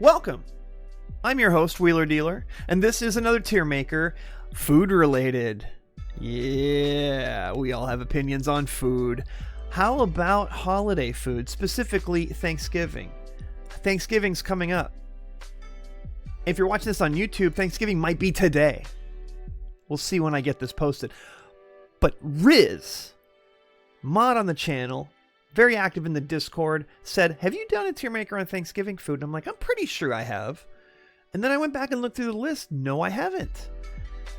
Welcome! I'm your host, Wheeler Dealer, and this is another tier maker, food related. Yeah, we all have opinions on food. How about holiday food, specifically Thanksgiving? Thanksgiving's coming up. If you're watching this on YouTube, Thanksgiving might be today. We'll see when I get this posted. But Riz, mod on the channel, very active in the Discord, said, have you done a tier maker on Thanksgiving food? And I'm like, I'm pretty sure I have. And then I went back and looked through the list. No, I haven't.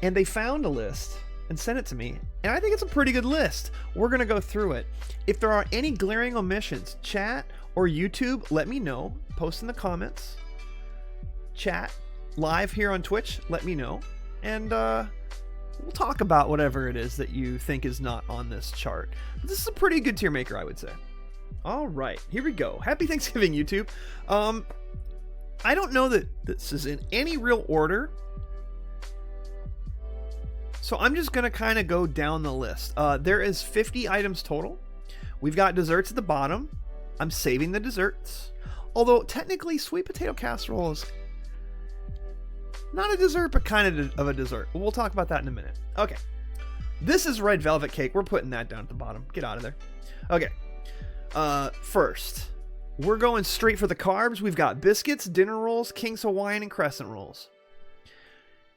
And they found a list and sent it to me. And I think it's a pretty good list. We're going to go through it. If there are any glaring omissions, chat or YouTube, let me know. Post in the comments. Chat live here on Twitch, let me know. And we'll talk about whatever it is that you think is not on this chart. But this is a pretty good tier maker, I would say. All right, here we go. Happy Thanksgiving, YouTube. I don't know that this is in any real order, so I'm just going to kind of go down the list. There is 50 items total. We've got desserts at the bottom. I'm saving the desserts. Although, technically, sweet potato casserole is not a dessert, but kind of a dessert. We'll talk about that in a minute. Okay. This is red velvet cake. We're putting that down at the bottom. Get out of there. Okay. First, we're going straight for the carbs. We've got biscuits, dinner rolls, King's Hawaiian, and crescent rolls.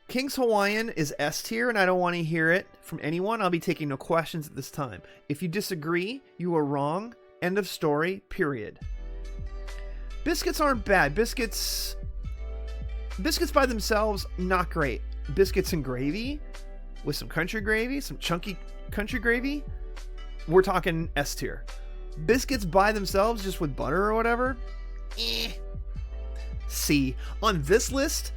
King's Hawaiian is S tier, and I don't want to hear it from anyone. I'll be taking no questions at this time. If you disagree, you are wrong. End of story, period. Biscuits aren't bad. Biscuits by themselves, not great. Biscuits and gravy, with some country gravy, some chunky country gravy, we're talking S tier. Biscuits by themselves, just with butter or whatever, C. On this list,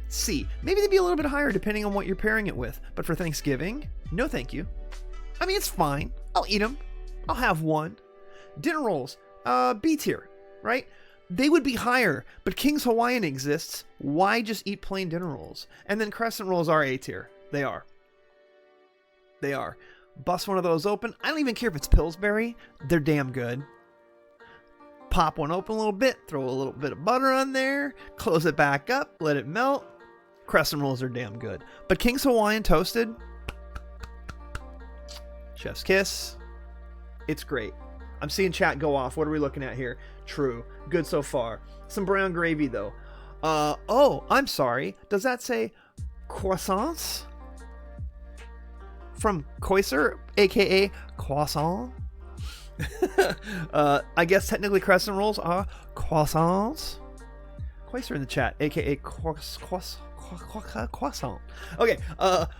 C. Maybe they'd be a little bit higher depending on what you're pairing it with. But for Thanksgiving, no thank you. I mean, it's fine. I'll eat them. I'll have one. Dinner rolls, B tier, right? They would be higher, but King's Hawaiian exists. Why just eat plain dinner rolls? And then crescent rolls are A tier. They are. They are. Bust one of those open. I don't even care if it's Pillsbury. They're damn good. Pop one open a little bit. Throw a little bit of butter on there. Close it back up. Let it melt. Crescent rolls are damn good. But King's Hawaiian toasted. Chef's kiss. It's great. I'm seeing chat go off. What are we looking at here? True. Good so far. Some brown gravy, though. Oh, I'm sorry. Does that say croissants? From Corsair, a.k.a. croissant? I guess technically crescent rolls are croissants. Corsair in the chat, a.k.a. croissant. Okay,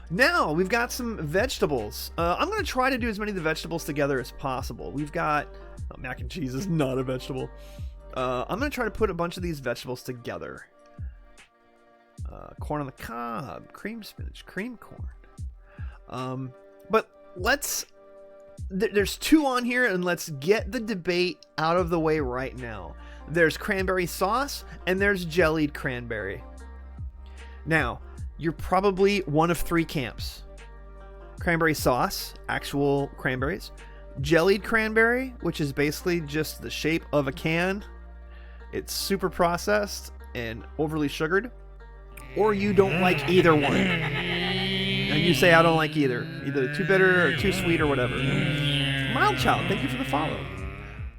now we've got some vegetables. I'm going to try to do as many of the vegetables together as possible. We've got... Oh, mac and cheese is not a vegetable. I'm going to try to put a bunch of these vegetables together. Corn on the cob, cream spinach, cream corn. But let's... There's two on here, and let's get the debate out of the way right now. There's cranberry sauce, and there's jellied cranberry. Now, you're probably one of three camps. Cranberry sauce, actual cranberries. Jellied cranberry, which is basically just the shape of a can. It's super processed and overly sugared. Or you don't like either one. And you say, I don't like either. Either too bitter or too sweet or whatever. Mild Child, thank you for the follow.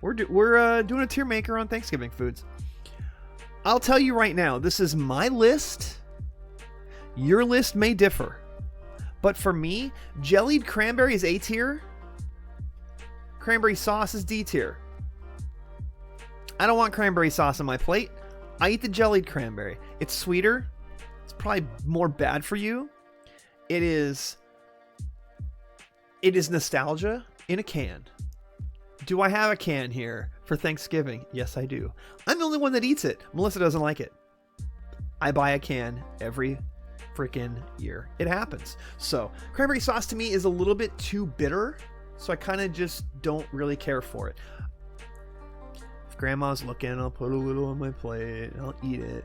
We're doing a tier maker on Thanksgiving foods. I'll tell you right now, this is my list. Your list may differ. But for me, jellied cranberry is A tier. Cranberry sauce is D tier. I don't want cranberry sauce on my plate. I eat the jellied cranberry. It's sweeter. It's probably more bad for you. It is nostalgia in a can. Do I have a can here for Thanksgiving? Yes, I do. I'm the only one that eats it. Melissa doesn't like it. I buy a can every freaking year. It happens. So cranberry sauce to me is a little bit too bitter, so I kind of just don't really care for it. If grandma's looking, I'll put a little on my plate. I'll eat it.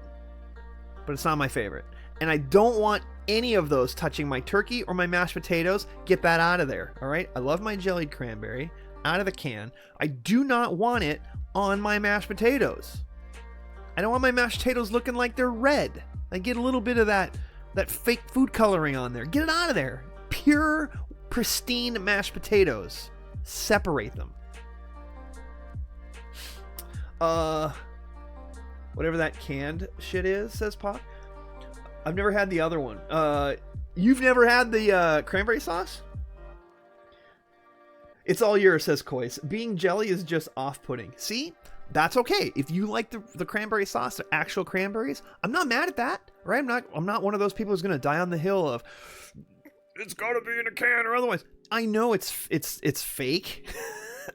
But it's not my favorite. And I don't want any of those touching my turkey or my mashed potatoes. Get that out of there. All right. I love my jellied cranberry out of the can. I do not want it on my mashed potatoes. I don't want my mashed potatoes looking like they're red. I get a little bit of that fake food coloring on there. Get it out of there. Pure, pristine mashed potatoes. Separate them. Whatever that canned shit is, says Pop. I've never had the other one. You've never had the cranberry sauce? It's all yours, says Kois. Being jelly is just off-putting. See? That's okay. If you like the cranberry sauce, the actual cranberries, I'm not mad at that, right? I'm not one of those people who's gonna die on the hill of it's gotta be in a can or otherwise. I know it's fake.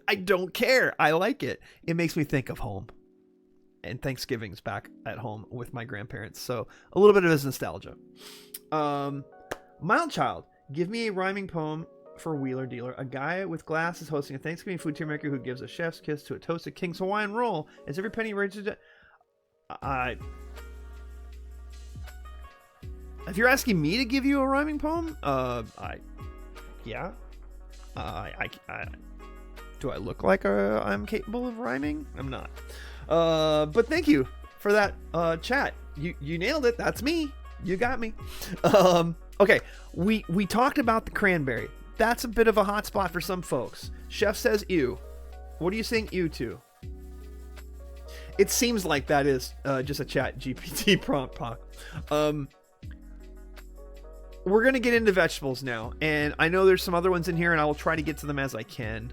I don't care. I like it. It makes me think of home. And Thanksgiving's back at home with my grandparents. So a little bit of his nostalgia. Mild Child, give me a rhyming poem for Wheeler Dealer. A guy with glass is hosting a Thanksgiving food tier maker who gives a chef's kiss to a toasted King's Hawaiian roll as every penny reaches it. If you're asking me to give you a rhyming poem, yeah. Do I look like I'm capable of rhyming? I'm not. But thank you for that chat. You nailed it. That's me. You got me. Okay, we talked about the cranberry. That's a bit of a hot spot for some folks. Chef says ew. What are you saying ew to? It seems like that is just a chat GPT prompt, Pac. We're going to get into vegetables now. And I know there's some other ones in here, and I will try to get to them as I can.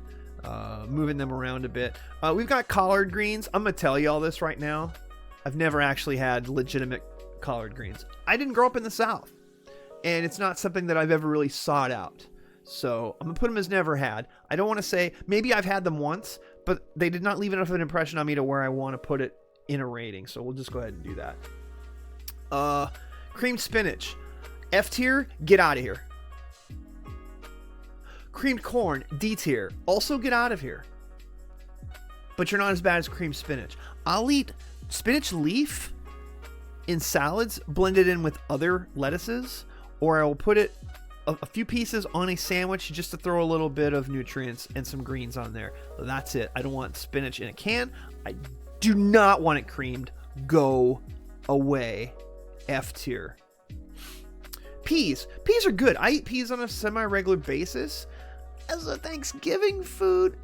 Moving them around a bit. We've got collard greens. I'm going to tell you all this right now. I've never actually had legitimate collard greens. I didn't grow up in the South. And it's not something that I've ever really sought out. So I'm going to put them as never had. I don't want to say, maybe I've had them once, but they did not leave enough of an impression on me to where I want to put it in a rating. So we'll just go ahead and do that. Creamed spinach. F tier, get out of here. Creamed corn, D tier. Also get out of here. But you're not as bad as creamed spinach. I'll eat spinach leaf in salads blended in with other lettuces, or I will put it a few pieces on a sandwich just to throw a little bit of nutrients and some greens on there. That's it. I don't want spinach in a can. I do not want it creamed. Go away. F tier. Peas. Peas are good. I eat peas on a semi-regular basis. As a Thanksgiving food,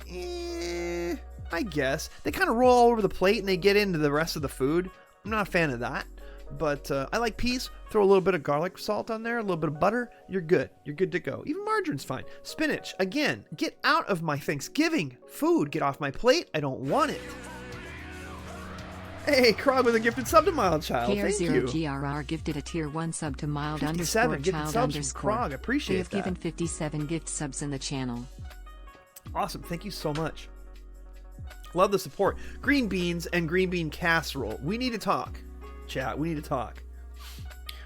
I guess. They kind of roll all over the plate and they get into the rest of the food. I'm not a fan of that. But I like peas. Throw a little bit of garlic salt on there, a little bit of butter. You're good. You're good to go. Even margarine's fine. Spinach, again, get out of my Thanksgiving food. Get off my plate. I don't want it. Hey, Krog with a gifted sub to Mild Child. Thank you. KR0GRR gifted a tier 1 sub to Mild _child _. Krog. Appreciate we have that. given 57 gift subs in the channel. Awesome. Thank you so much. Love the support. Green beans and green bean casserole. We need to talk. Chat, we need to talk.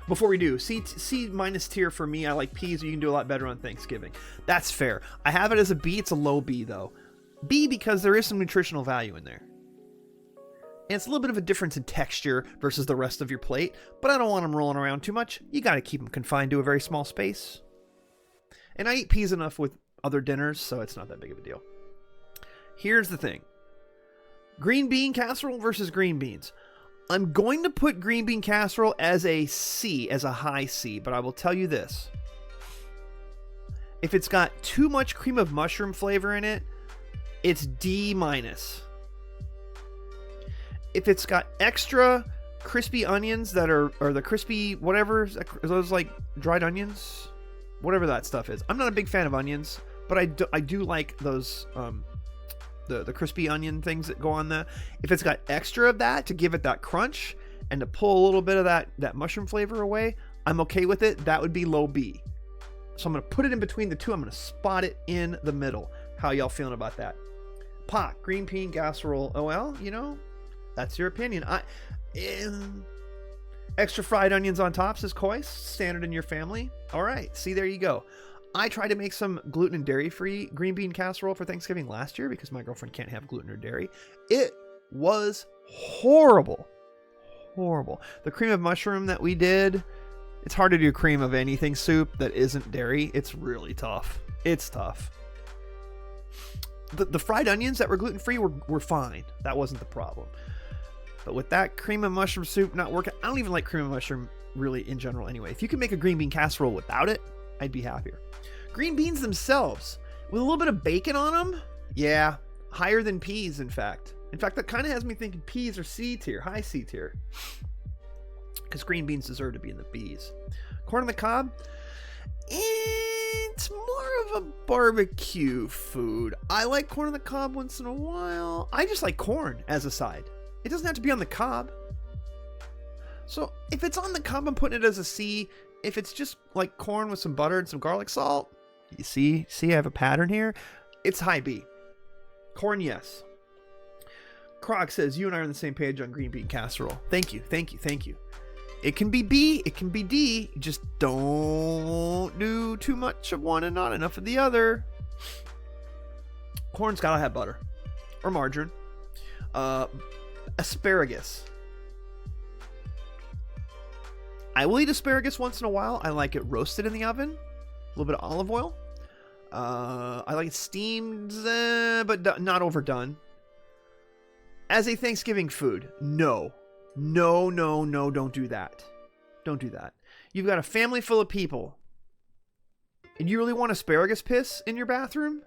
Before we do, C minus tier for me. I like peas. You can do a lot better on Thanksgiving. That's fair. I have it as a B. It's a low B, though. B because there is some nutritional value in there. And it's a little bit of a difference in texture versus the rest of your plate, but I don't want them rolling around too much. You got to keep them confined to a very small space. And I eat peas enough with other dinners, so it's not that big of a deal. Here's the thing. Green bean casserole versus green beans. I'm going to put green bean casserole as a C, as a high C, but I will tell you this. If it's got too much cream of mushroom flavor in it, it's D minus. If it's got extra crispy onions that are, or the crispy whatever, are those like dried onions? Whatever that stuff is. I'm not a big fan of onions, but I do like those, the crispy onion things that go on there. If it's got extra of that to give it that crunch and to pull a little bit of that mushroom flavor away, I'm okay with it. That would be low B. So I'm going to put it in between the two. I'm going to spot it in the middle. How y'all feeling about that? Pot, green bean casserole. Oh, well, you know, that's your opinion. Extra fried onions on top, says Kois. Standard in your family. All right. See, there you go. I tried to make some gluten and dairy-free green bean casserole for Thanksgiving last year because my girlfriend can't have gluten or dairy. It was horrible. Horrible. The cream of mushroom that we did, it's hard to do cream of anything soup that isn't dairy. It's really tough. It's tough. The fried onions that were gluten-free were fine. That wasn't the problem. But with that cream and mushroom soup not working, I don't even like cream and mushroom really in general anyway. If you can make a green bean casserole without it, I'd be happier. Green beans themselves, with a little bit of bacon on them, yeah, higher than peas, in fact. In fact, that kind of has me thinking peas are C tier, high C tier. Because green beans deserve to be in the B's. Corn on the cob, it's more of a barbecue food. I like corn on the cob once in a while. I just like corn as a side. It doesn't have to be on the cob. So if it's on the cob, I'm putting it as a C. If it's just like corn with some butter and some garlic salt, you see I have a pattern here. It's high B. Corn, yes. Croc says, you and I are on the same page on green bean casserole. Thank you. It can be B, it can be D. Just don't do too much of one and not enough of the other. Corn's gotta have butter or margarine. Asparagus. I will eat asparagus once in a while. I like it roasted in the oven. A little bit of olive oil. I like it steamed, but not overdone. As a Thanksgiving food, no, don't do that. Don't do that. You've got a family full of people, and you really want asparagus piss in your bathroom?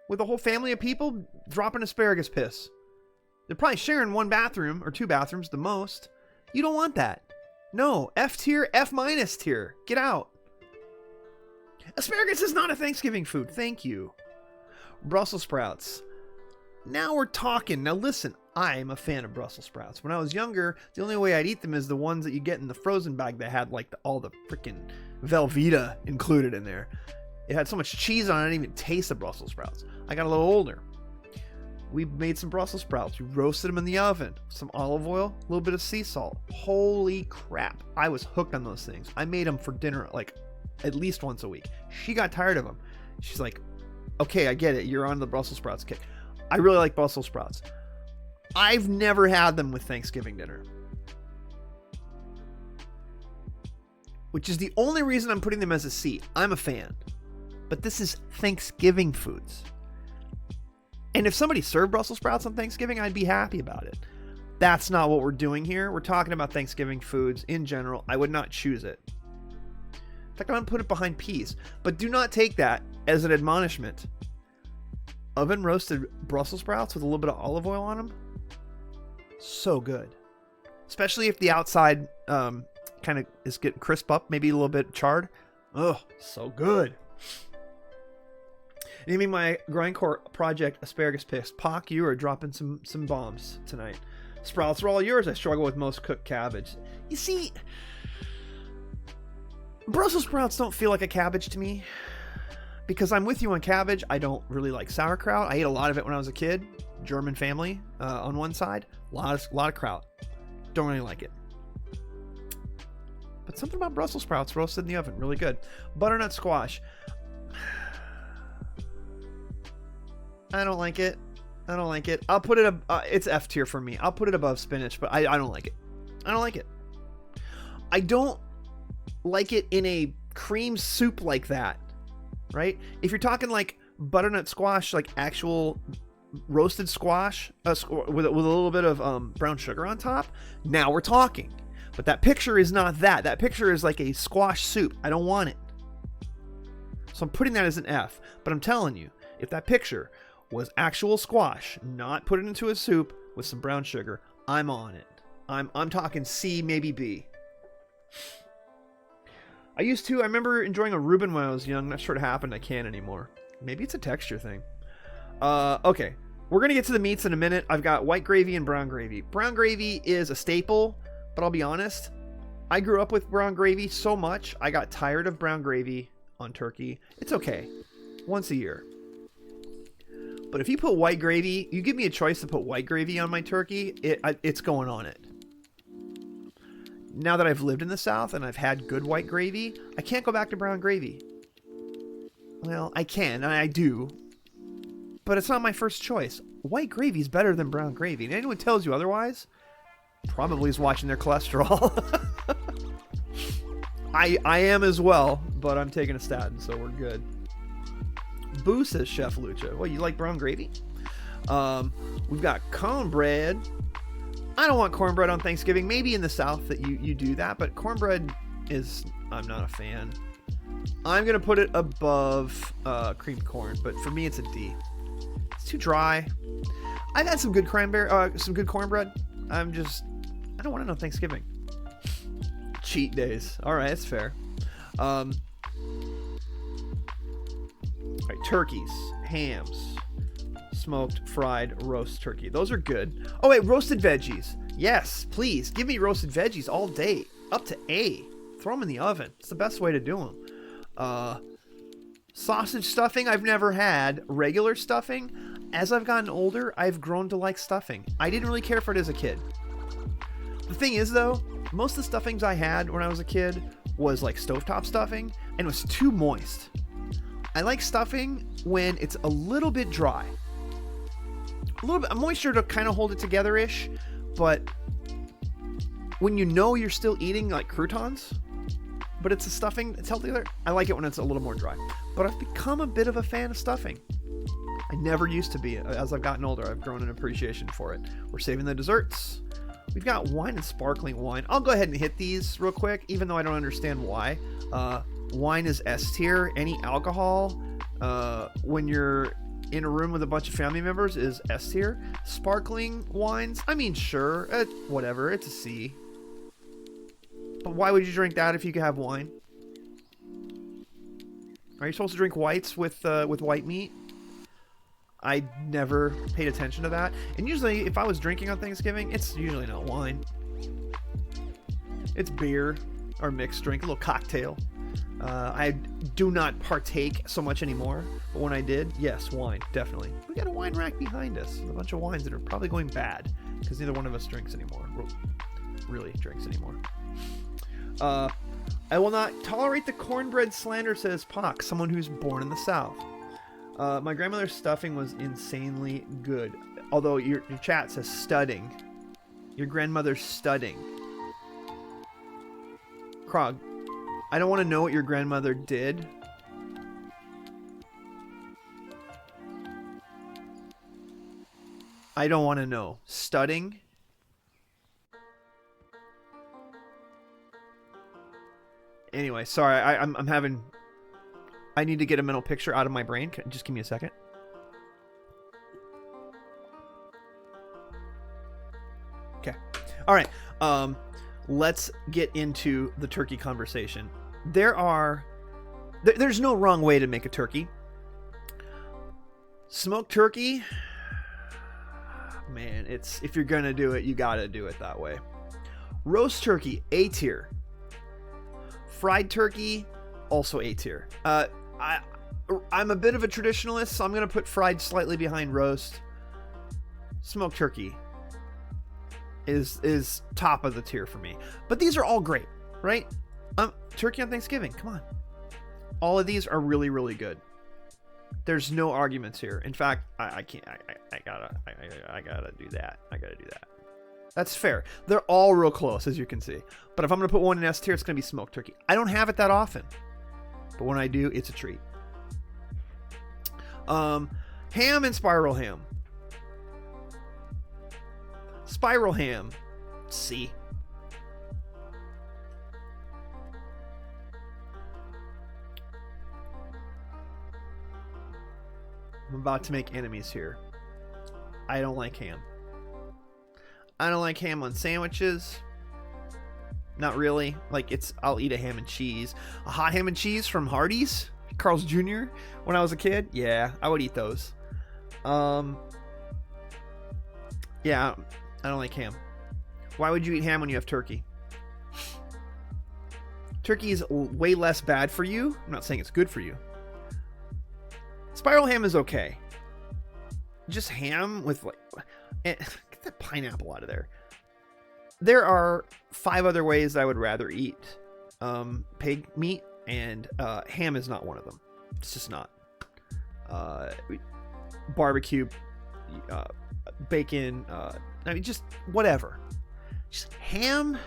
With a whole family of people dropping asparagus piss. They're probably sharing one bathroom or two bathrooms the most. You don't want that. No, F tier, F minus tier. Get out. Asparagus is not a Thanksgiving food. Thank you. Brussels sprouts. Now we're talking. Now listen, I'm a fan of Brussels sprouts. When I was younger, the only way I'd eat them is the ones that you get in the frozen bag that had like all the freaking Velveeta included in there. It had so much cheese on it, I didn't even taste the Brussels sprouts. I got a little older. We made some Brussels sprouts. We roasted them in the oven. Some olive oil, a little bit of sea salt. Holy crap. I was hooked on those things. I made them for dinner like at least once a week. She got tired of them. She's like, okay, I get it. You're on the Brussels sprouts kick. I really like Brussels sprouts. I've never had them with Thanksgiving dinner. Which is the only reason I'm putting them as a C. I'm a fan. But this is Thanksgiving foods. And if somebody served Brussels sprouts on Thanksgiving, I'd be happy about it. That's not what we're doing here. We're talking about Thanksgiving foods in general. I would not choose it. In fact, I'm going to put it behind peas. But do not take that as an admonishment. Oven roasted Brussels sprouts with a little bit of olive oil on them. So good. Especially if the outside kind of is getting crisp up, maybe a little bit charred. Oh, so good. Naming my grindcore project asparagus piss. Pock, you are dropping some bombs tonight. Sprouts are all yours. I struggle with most cooked cabbage. You see, Brussels sprouts don't feel like a cabbage to me. Because I'm with you on cabbage. I don't really like sauerkraut. I ate a lot of it when I was a kid. German family on one side. A lot of kraut. Don't really like it. But something about Brussels sprouts roasted in the oven. Really good. Butternut squash. I don't like it. I'll put it it's F tier for me. I'll put it above spinach, but I don't like it. I don't like it in a cream soup like that, right? If you're talking like butternut squash, like actual roasted squash with a little bit of brown sugar on top, now we're talking. But that picture is not that. That picture is like a squash soup. I don't want it. So I'm putting that as an F. But I'm telling you, if that picture was actual squash, not put it into a soup with some brown sugar, I'm on it. I'm talking C, maybe B. I remember enjoying a Reuben when I was young. Not sure what happened. I can't anymore. Maybe it's a texture thing. Okay. We're going to get to the meats in a minute. I've got white gravy and brown gravy. Brown gravy is a staple, but I'll be honest. I grew up with brown gravy so much, I got tired of brown gravy on turkey. It's okay. Once a year. But if you put white gravy, you give me a choice to put white gravy on my turkey, it's going on it. Now that I've lived in the South and I've had good white gravy, I can't go back to brown gravy. Well, I can, and I do. But it's not my first choice. White gravy is better than brown gravy. And anyone tells you otherwise, probably is watching their cholesterol. I am as well, but I'm taking a statin, so we're good. Boo, says Chef Lucha. Well, you like brown gravy? We've got cornbread, I don't want cornbread on Thanksgiving. Maybe in the South that you do that, but cornbread is, I'm not a fan. I'm going to put it above creamed corn, but for me it's a D. It's too dry. I've had some good cornbread. I don't want it on Thanksgiving. Cheat days. All right, that's fair. All right, turkeys, hams, smoked, fried, roast turkey. Those are good. Oh wait, roasted veggies. Yes, please give me roasted veggies all day, up to A. Throw them in the oven. It's the best way to do them. Sausage stuffing I've never had. Regular stuffing. As I've gotten older, I've grown to like stuffing. I didn't really care for it as a kid. The thing is though, most of the stuffings I had when I was a kid was like stovetop stuffing and it was too moist. I like stuffing when it's a little bit dry. A little bit of moisture to kind of hold it together-ish, but when you know you're still eating like croutons, but it's a stuffing that's held together, I like it when it's a little more dry. But I've become a bit of a fan of stuffing. I never used to be. As I've gotten older, I've grown an appreciation for it. We're saving the desserts. We've got wine and sparkling wine. I'll go ahead and hit these real quick, even though I don't understand why. Wine is S tier. Any alcohol, when you're in a room with a bunch of family members, is S tier. Sparkling wines, I mean, sure, whatever, it's a C. But why would you drink that if you could have wine? Are you supposed to drink whites with white meat? I never paid attention to that. And usually, if I was drinking on Thanksgiving, it's usually not wine. It's beer or mixed drink, a little cocktail. I do not partake so much anymore, but when I did, yes, wine, definitely. We got a wine rack behind us with a bunch of wines that are probably going bad because neither one of us drinks anymore. Really drinks anymore. I will not tolerate the cornbread slander, says Pock, someone who's born in the South. My grandmother's stuffing was insanely good. Although your chat says studding. Your grandmother's studding. Krog, I don't want to know what your grandmother did. I don't want to know. Studding? Anyway, sorry, I'm having... I need to get a mental picture out of my brain. Just give me a second. Okay. All right. Let's get into the turkey conversation. There's no wrong way to make a turkey. Smoked turkey, man, if you're gonna do it, you gotta do it that way. Roast turkey, A tier. Fried turkey, also A tier. I'm a bit of a traditionalist, so I'm going to put fried slightly behind roast. Smoked turkey is top of the tier for me. But these are all great, right? Turkey on Thanksgiving, come on. All of these are really, really good. There's no arguments here. In fact, I can't. I gotta do that. I gotta do that. That's fair. They're all real close, as you can see. But if I'm gonna put one in S tier, it's gonna be smoked turkey. I don't have it that often. But when I do, it's a treat. Ham and spiral ham. Spiral ham, C. I'm about to make enemies here. I don't like ham. I don't like ham on sandwiches. Not really. Like, I'll eat a ham and cheese. A hot ham and cheese from Hardee's, Carl's Jr. when I was a kid. Yeah, I would eat those. Yeah, I don't like ham. Why would you eat ham when you have turkey? Turkey is way less bad for you. I'm not saying it's good for you. Spiral ham is okay. Just ham with get that pineapple out of there. There are 5 other ways I would rather eat pig meat, and ham is not one of them. It's just not. Barbecue, bacon, I mean, just whatever. Just ham.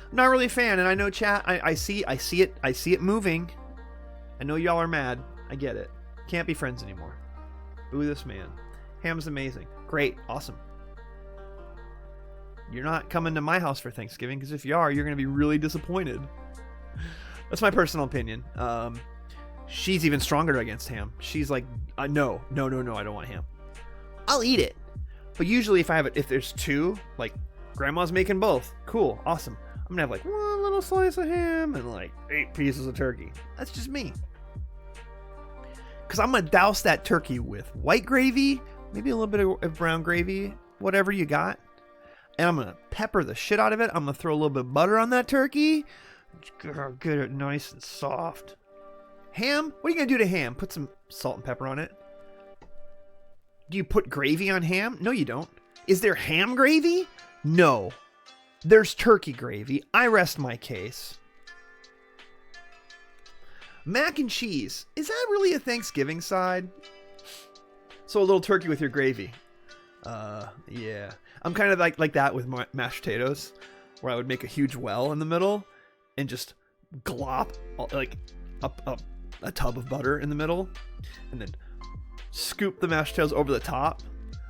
I'm not really a fan, and I know chat. I see it moving. I know y'all are mad. I get it. Can't be friends anymore. Ooh, this man. Ham's amazing. Great. Awesome. you're not coming to my house for Thanksgiving, because if you are, you're going to be really disappointed. That's my personal opinion. She's even stronger against ham. She's like, no, I don't want ham. I'll eat it. But usually if there's two, like grandma's making both. Cool, awesome. I'm gonna have like one little slice of ham and like 8 pieces of turkey. That's just me. Because I'm gonna douse that turkey with white gravy, maybe a little bit of brown gravy, whatever you got. And I'm gonna pepper the shit out of it. I'm gonna throw a little bit of butter on that turkey. Get it nice and soft. Ham? What are you gonna do to ham? Put some salt and pepper on it. Do you put gravy on ham? No, you don't. Is there ham gravy? No. There's turkey gravy. I rest my case. Mac and cheese. Is that really a Thanksgiving side? So a little turkey with your gravy. Yeah. I'm kind of like that with mashed potatoes, where I would make a huge well in the middle and just glop like a tub of butter in the middle, and then scoop the mashed potatoes over the top.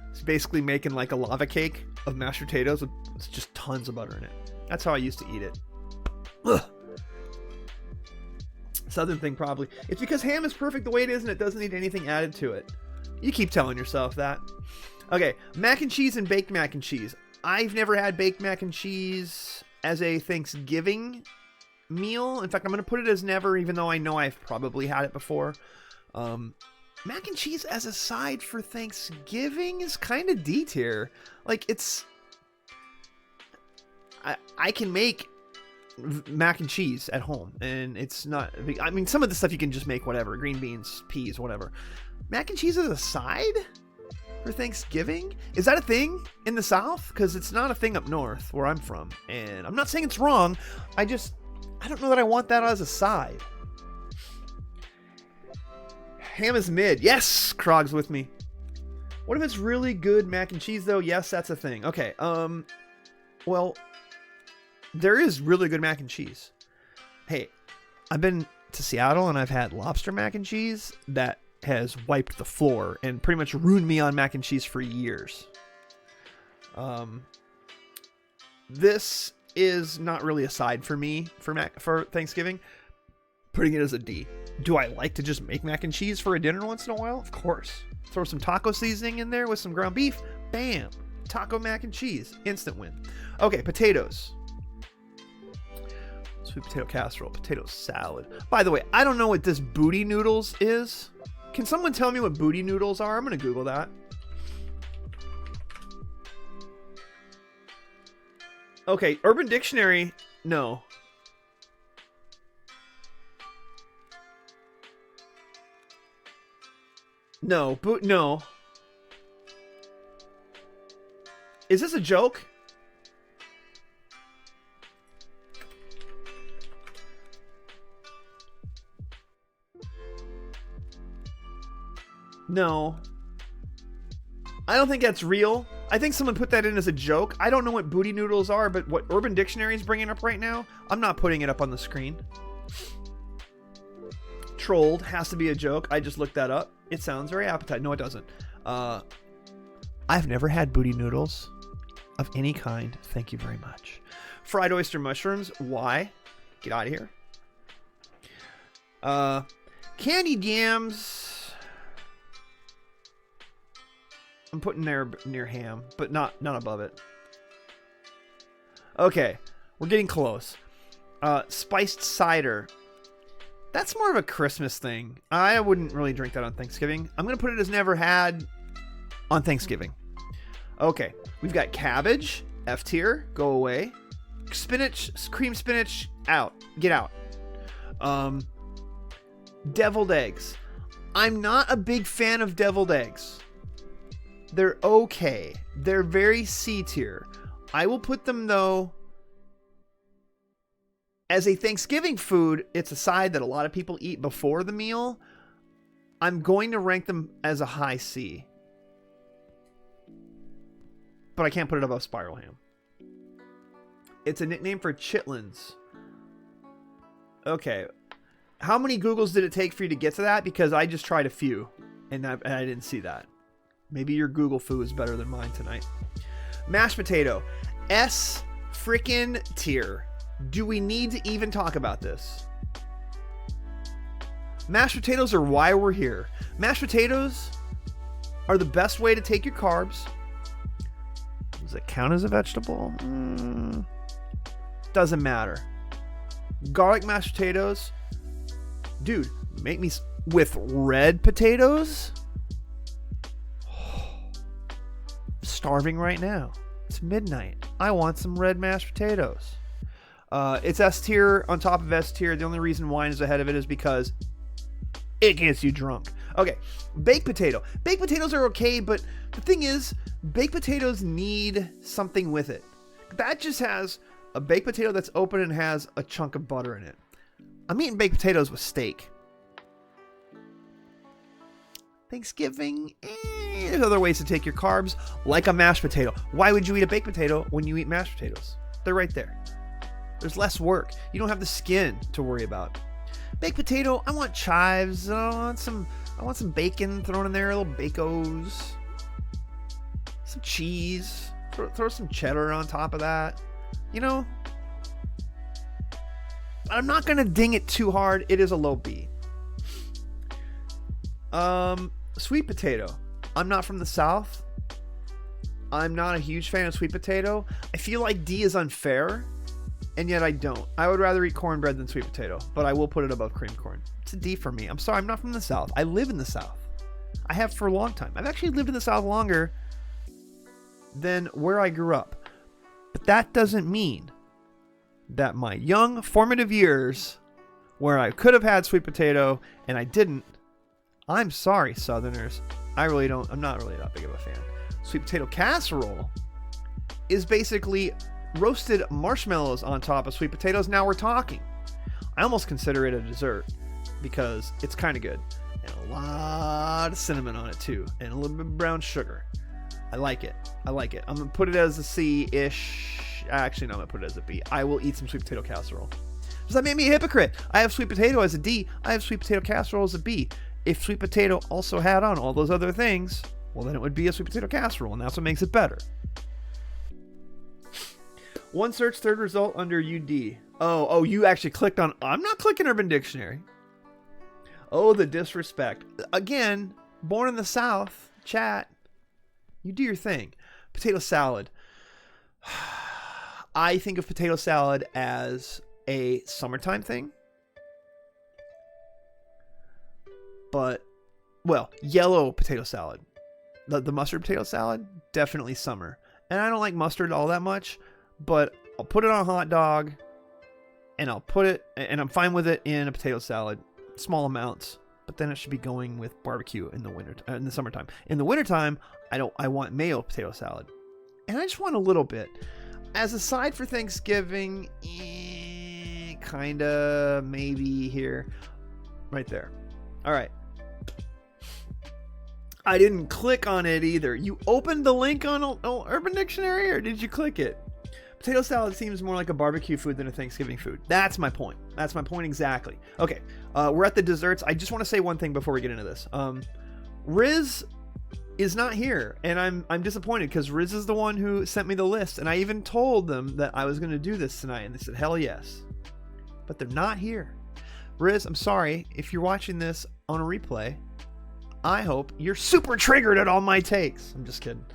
It's basically making like a lava cake of mashed potatoes with just tons of butter in it. That's how I used to eat it. Ugh. Southern thing probably. It's because ham is perfect the way it is and it doesn't need anything added to it. You keep telling yourself that. Okay, mac and cheese and baked mac and cheese. I've never had baked mac and cheese as a Thanksgiving meal. In fact, I'm going to put it as never, even though I know I've probably had it before. Mac and cheese as a side for Thanksgiving is kind of D tier. Like, it's... I can make mac and cheese at home, and it's not... I mean, some of the stuff you can just make whatever. Green beans, peas, whatever. Mac and cheese as a side for Thanksgiving? Is that a thing in the South? Because it's not a thing up north, where I'm from. And I'm not saying it's wrong. I don't know that I want that as a side. Ham is mid. Yes, Krog's with me. What if it's really good mac and cheese though? Yes, that's a thing. Okay. Well, there is really good mac and cheese. Hey, I've been to Seattle and I've had lobster mac and cheese that has wiped the floor and pretty much ruined me on mac and cheese for years. This is not really a side for me for Thanksgiving. Putting it as a D. Do I like to just make mac and cheese for a dinner once in a while? Of course. Throw some taco seasoning in there with some ground beef. Bam. Taco mac and cheese. Instant win. Okay, potatoes. Sweet potato casserole. Potato salad. By the way, I don't know what this booty noodles is. Can someone tell me what booty noodles are? I'm going to Google that. Okay, Urban Dictionary. No. No, no. Is this a joke? No. I don't think that's real. I think someone put that in as a joke. I don't know what booty noodles are, but what Urban Dictionary is bringing up right now, I'm not putting it up on the screen. Trolled has to be a joke. I just looked that up. It sounds very appetizing. No, it doesn't. I've never had booty noodles of any kind. Thank you very much. Fried oyster mushrooms. Why? Get out of here. Candied yams. I'm putting there near ham, but not above it. Okay, we're getting close. Spiced cider. That's more of a Christmas thing. I wouldn't really drink that on Thanksgiving. I'm going to put it as never had on Thanksgiving. Okay, we've got cabbage, F tier, go away. Spinach, cream spinach, out. Get out. Deviled eggs. I'm not a big fan of deviled eggs. They're okay. They're very C tier. I will put them, though, as a Thanksgiving food. It's a side that a lot of people eat before the meal. I'm going to rank them as a high C. But I can't put it above spiral ham. It's a nickname for chitlins. Okay. How many Googles did it take for you to get to that? Because I just tried a few, and I didn't see that. Maybe your Google foo is better than mine tonight. Mashed potato. S freaking tier. Do we need to even talk about this? Mashed potatoes are why we're here. Mashed potatoes are the best way to take your carbs. Does it count as a vegetable? Doesn't matter. Garlic mashed potatoes. Dude, make me with red potatoes. Starving right now. It's midnight. I want some red mashed potatoes. It's S tier on top of S tier. The only reason wine is ahead of it is because it gets you drunk. Okay, baked potato. Baked potatoes are okay, but the thing is, baked potatoes need something with it. That just has a baked potato that's open and has a chunk of butter in it. I'm eating baked potatoes with steak. Thanksgiving, there's other ways to take your carbs, like a mashed potato. Why would you eat a baked potato when you eat mashed potatoes? They're right there. There's less work. You don't have the skin to worry about. Baked potato, I want chives. I want some bacon thrown in there, little bacos. Some cheese. Throw some cheddar on top of that. You know, I'm not gonna ding it too hard. It is a low B. Sweet potato. I'm not from the South. I'm not a huge fan of sweet potato. I feel like D is unfair, and yet I don't. I would rather eat cornbread than sweet potato, but I will put it above cream corn. It's a D for me. I'm sorry, I'm not from the South. I live in the South. I have for a long time. I've actually lived in the South longer than where I grew up. But that doesn't mean that my young formative years where I could have had sweet potato and I didn't. I'm sorry, Southerners. I'm not really that big of a fan. Sweet potato casserole is basically roasted marshmallows on top of sweet potatoes. Now we're talking. I almost consider it a dessert because it's kind of good. And a lot of cinnamon on it too. And a little bit of brown sugar. I like it. I'm going to put it as a C-ish. Actually, no, I'm going to put it as a B. I will eat some sweet potato casserole. Does that make me a hypocrite? I have sweet potato as a D. I have sweet potato casserole as a B. If sweet potato also had on all those other things, well, then it would be a sweet potato casserole, and that's what makes it better. One search, third result under UD. Oh, you actually clicked on... I'm not clicking Urban Dictionary. Oh, the disrespect. Again, born in the South, chat. You do your thing. Potato salad. I think of potato salad as a summertime thing. But, well, yellow potato salad. The mustard potato salad, definitely summer. And I don't like mustard all that much, but I'll put it on a hot dog, and I'm fine with it in a potato salad, small amounts. But then it should be going with barbecue in the summertime. In the wintertime, I want mayo potato salad, and I just want a little bit as a side for Thanksgiving. Kinda, maybe here, right there. All right. I didn't click on it either. You opened the link on Urban Dictionary, or did you click it? Potato salad seems more like a barbecue food than a Thanksgiving food. That's my point. That's my point exactly. Okay, we're at the desserts. I just want to say one thing before we get into this. Riz is not here, and I'm disappointed because Riz is the one who sent me the list, and I even told them that I was going to do this tonight, and they said, hell yes. But they're not here. Riz, I'm sorry. If you're watching this on a replay, I hope you're super triggered at all my takes. I'm just kidding.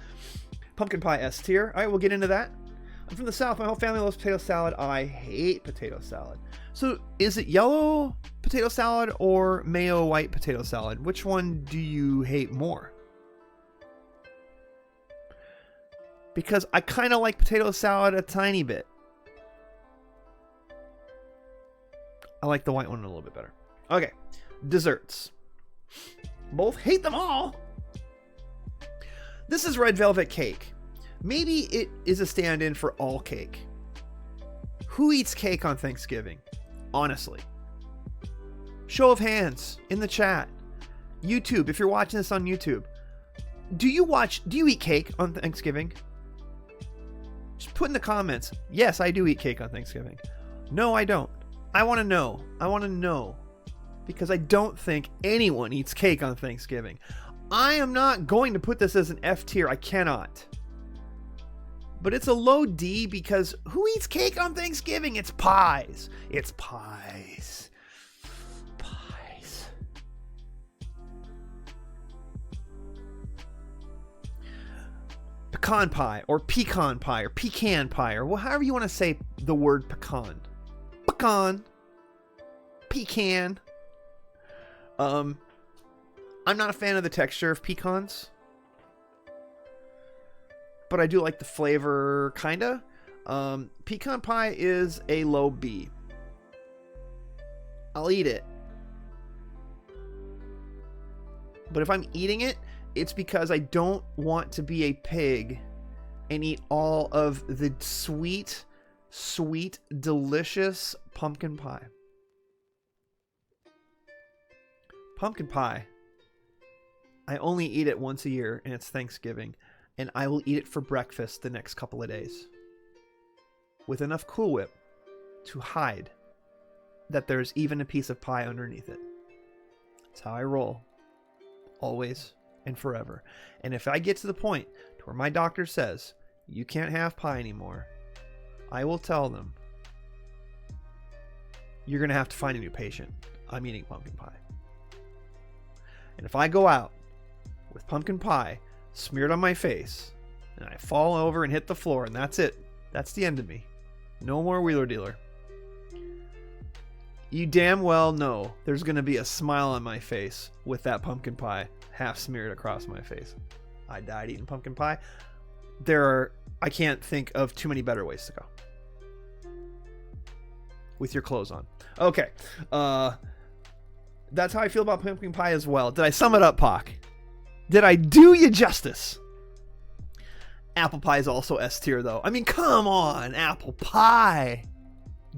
Pumpkin pie S tier. All right, we'll get into that. I'm from the South. My whole family loves potato salad. I hate potato salad. So is it yellow potato salad or mayo white potato salad? Which one do you hate more? Because I kind of like potato salad a tiny bit. I like the white one a little bit better. Okay, desserts. Both hate them all. This is red velvet cake. Maybe it is a stand-in for all cake. Who eats cake on Thanksgiving? Honestly. Show of hands in the chat. YouTube, if you're watching this on YouTube. Do you eat cake on Thanksgiving? Just put in the comments. Yes, I do eat cake on Thanksgiving. No, I don't. I want to know. I want to know. Because I don't think anyone eats cake on Thanksgiving. I am not going to put this as an F tier. I cannot. But it's a low D because who eats cake on Thanksgiving? It's pies. It's pies. Pies. Pecan pie or pecan pie or pecan pie or however you want to say the word pecan. Pecan. Pecan. I'm not a fan of the texture of pecans, but I do like the flavor, kinda. Pecan pie is a low B. I'll eat it. But if I'm eating it, it's because I don't want to be a pig and eat all of the sweet, sweet, delicious pumpkin pie. Pumpkin pie. I only eat it once a year, and it's Thanksgiving. And I will eat it for breakfast the next couple of days. With enough Cool Whip to hide that there's even a piece of pie underneath it. That's how I roll. Always and forever. And if I get to the point to where my doctor says, you can't have pie anymore, I will tell them, you're going to have to find a new patient. I'm eating pumpkin pie. And if I go out with pumpkin pie smeared on my face and I fall over and hit the floor and that's it, that's the end of me. No more wheeler dealer. You damn well know there's going to be a smile on my face with that pumpkin pie half smeared across my face. I died eating pumpkin pie. I can't think of too many better ways to go. With your clothes on. Okay. That's how I feel about pumpkin pie as well. Did I sum it up, Pac? Did I do you justice? Apple pie is also S tier, though. I mean, come on, apple pie.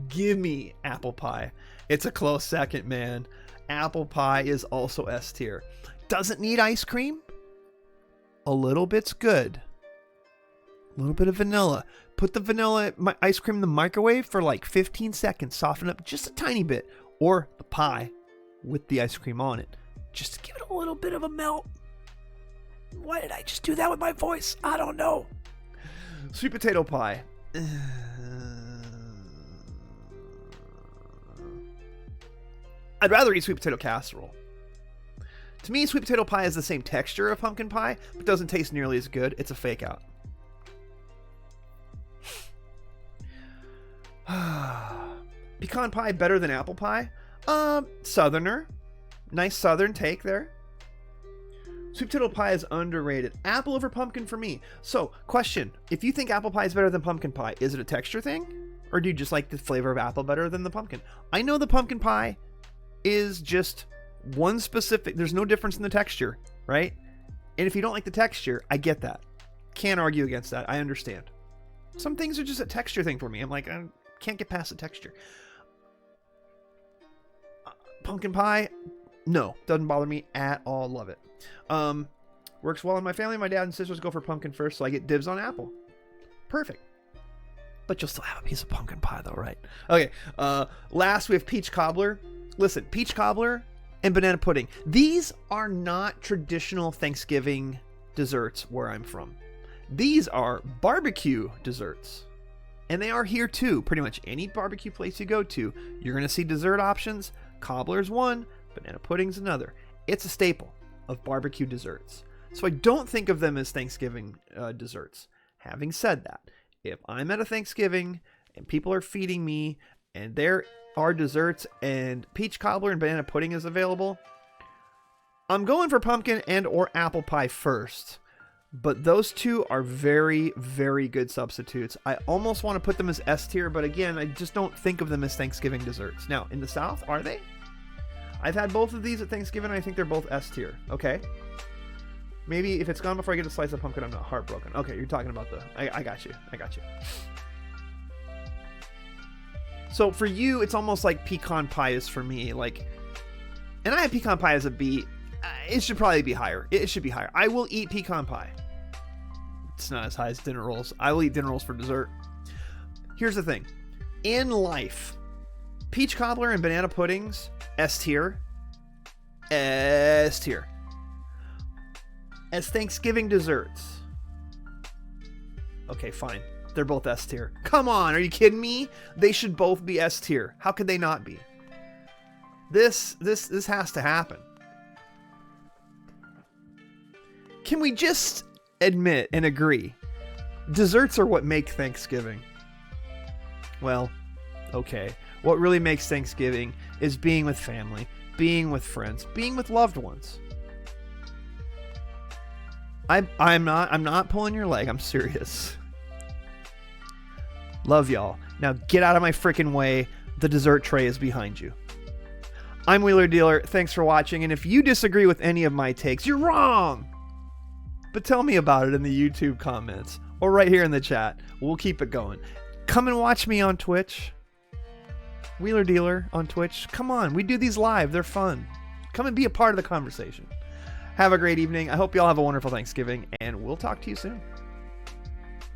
Give me apple pie. It's a close second, man. Apple pie is also S tier. Doesn't need ice cream. A little bit's good. A little bit of vanilla. Put the vanilla ice cream in the microwave for like 15 seconds. Soften up just a tiny bit. Or the pie with the ice cream on it. Just to give it a little bit of a melt. Why did I just do that with my voice? I don't know. Sweet potato pie. I'd rather eat sweet potato casserole. To me, sweet potato pie is the same texture of pumpkin pie, but doesn't taste nearly as good. It's a fake out. Pecan pie better than apple pie? Southerner. Nice southern take there. Sweet potato pie is underrated. Apple over pumpkin for me. So, question. If you think apple pie is better than pumpkin pie, is it a texture thing? Or do you just like the flavor of apple better than the pumpkin? I know the pumpkin pie is just one specific... There's no difference in the texture, right? And if you don't like the texture, I get that. Can't argue against that. I understand. Some things are just a texture thing for me. I'm like, I can't get past the texture. Pumpkin pie, no, doesn't bother me at all. Love it. Works well in my family. My dad and sisters go for pumpkin first, so I get dibs on apple. Perfect. But you'll still have a piece of pumpkin pie, though, right? Okay. Last, we have peach cobbler. Listen, peach cobbler and banana pudding. These are not traditional Thanksgiving desserts where I'm from. These are barbecue desserts. And they are here too. Pretty much any barbecue place you go to, you're going to see dessert options. Cobbler's one, banana pudding's another. It's a staple of barbecue desserts. So I don't think of them as Thanksgiving desserts. Having said that, if I'm at a Thanksgiving and people are feeding me and there are desserts and peach cobbler and banana pudding is available, I'm going for pumpkin and or apple pie first. But those two are very, very good substitutes. I almost want to put them as S tier, but again, I just don't think of them as Thanksgiving desserts. Now, in the South, are they? I've had both of these at Thanksgiving, and I think they're both S tier. Okay. Maybe if it's gone before I get a slice of pumpkin, I'm not heartbroken. Okay, you're talking about the... I got you. I got you. So for you, it's almost like pecan pie is for me. Like, and I have pecan pie as a B. It should probably be higher. It should be higher. I will eat pecan pie. It's not as high as dinner rolls. I will eat dinner rolls for dessert. Here's the thing. In life, peach cobbler and banana puddings, S tier. S tier. As Thanksgiving desserts, Okay, fine. They're both S tier. Come on, are you kidding me? They should both be S tier. How could they not be? This has to happen. Can we just admit and agree? Desserts are what make Thanksgiving. Well, okay. What really makes Thanksgiving is being with family, being with friends, being with loved ones. I'm not pulling your leg. I'm serious. Love y'all. Now get out of my freaking way. The dessert tray is behind you. I'm Wheeler Dealer. Thanks for watching. And if you disagree with any of my takes, you're wrong. But tell me about it in the YouTube comments or right here in the chat. We'll keep it going. Come and watch me on Twitch. Wheeler Dealer on Twitch. Come on. We do these live. They're fun. Come and be a part of the conversation. Have a great evening. I hope y'all have a wonderful Thanksgiving, and we'll talk to you soon.